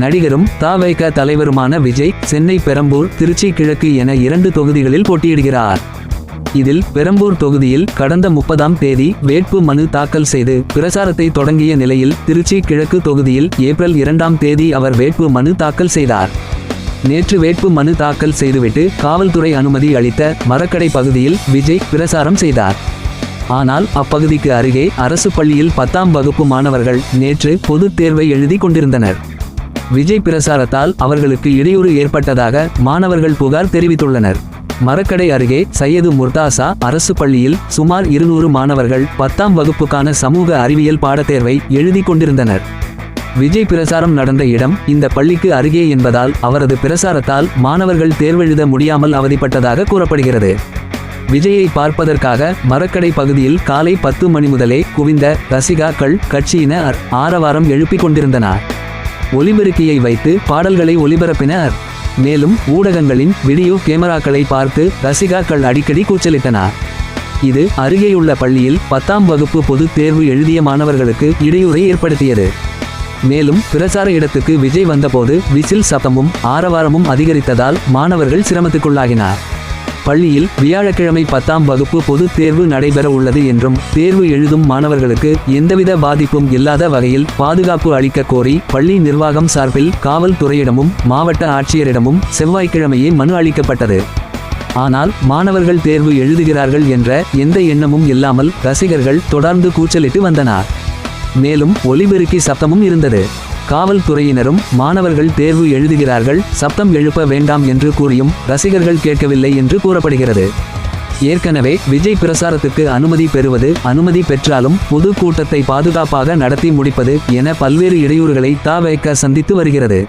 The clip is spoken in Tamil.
நடிகரும் த.வே.க தலைவருமான விஜய் சென்னை பெரம்பூர் திருச்சி கிழக்கு என 2 தொகுதிகளில் போட்டியிடுகிறார். இதில் பெரம்பூர் தொகுதியில் கடந்த 30ஆம் தேதி வேட்பு மனு தாக்கல் செய்து பிரசாரத்தை தொடங்கிய நிலையில் திருச்சி கிழக்கு தொகுதியில் ஏப்ரல் 2ஆம் தேதி அவர் வேட்பு மனு தாக்கல் செய்தார். நேற்று வேட்பு மனு தாக்கல் செய்துவிட்டு காவல்துறை அனுமதி அளித்த மரக்கடை பகுதியில் விஜய் பிரசாரம் செய்தார். ஆனால் அப்பகுதிக்கு அருகே அரசு பள்ளியில் 10ஆம் வகுப்பு மாணவர்கள் நேற்று பொதுத் தேர்வை எழுதி கொண்டிருந்தனர். விஜய் பிரசாரத்தால் அவர்களுக்கு இடையூறு ஏற்பட்டதாக மாணவர்கள் புகார் தெரிவித்துள்ளனர். மரக்கடை அருகே சையது முர்தாசா அரசு பள்ளியில் சுமார் 200 மாணவர்கள் 10ஆம் வகுப்புக்கான சமூக அறிவியல் பாடத்தேர்வை எழுதி கொண்டிருந்தனர். விஜய் பிரசாரம் நடந்த இடம் இந்த பள்ளிக்கு அருகே என்பதால் அவரது பிரசாரத்தால் மாணவர்கள் தேர்வெழுத முடியாமல் அவதிப்பட்டதாக கூறப்படுகிறது. விஜயை பார்ப்பதற்காக மரக்கடை பகுதியில் காலை 10 மணி முதலே குவிந்த ரசிகாக்கள் கட்சியினர் ஆரவாரம் எழுப்பிக் கொண்டிருந்தனர். ஒலிபெருக்கியை வைத்து பாடல்களை ஒலிபரப்பினர். மேலும் ஊடகங்களின் வீடியோ கேமராக்களை பார்த்து ரசிகாக்கள் அடிக்கடி கூச்சலிட்டனர். இது அருகேயுள்ள பள்ளியில் 10ஆம் வகுப்பு பொதுத் தேர்வு எழுதிய மாணவர்களுக்கு இடையூறை ஏற்படுத்தியது. மேலும் பிரசார இடத்துக்கு விஜய் வந்தபோது விசில் சத்தமும் ஆரவாரமும் அதிகரித்ததால் மாணவர்கள் சிரமத்துக்குள்ளாகினர். பள்ளியில் வியாழக்கிழமை 10ஆம் வகுப்பு பொதுத் தேர்வு நடைபெற உள்ளது என்றும் தேர்வு எழுதும் மாணவர்களுக்கு எந்தவித பாதிப்பும் இல்லாத வகையில் பாதுகாப்பு அளிக்க கோரி பள்ளி நிர்வாகம் சார்பில் காவல்துறையிடமும் மாவட்ட ஆட்சியரிடமும் செவ்வாய்க்கிழமையே மனு அளிக்கப்பட்டது. ஆனால் மாணவர்கள் தேர்வு எழுதுகிறார்கள் என்ற எந்த எண்ணமும் இல்லாமல் ரசிகர்கள் தொடர்ந்து கூச்சலிட்டு வந்தனர். மேலும் ஒலிபெருக்கி சப்தமும் இருந்தது. காவல்துறையினரும் மாணவர்கள் தேர்வு எழுதுகிறார்கள் சப்தம் எழுப்ப வேண்டாம் என்று கூறியும் ரசிகர்கள் கேட்கவில்லை என்று கூறப்படுகிறது. ஏற்கனவே விஜய் பிரசாரத்துக்கு அனுமதி பெறுவது அனுமதி பெற்றாலும் பொது கூட்டத்தை பாதுகாப்பாக நடத்தி முடிப்பது என பல்வேறு இடையூறுகளை த.வே.க சந்தித்து வருகிறது.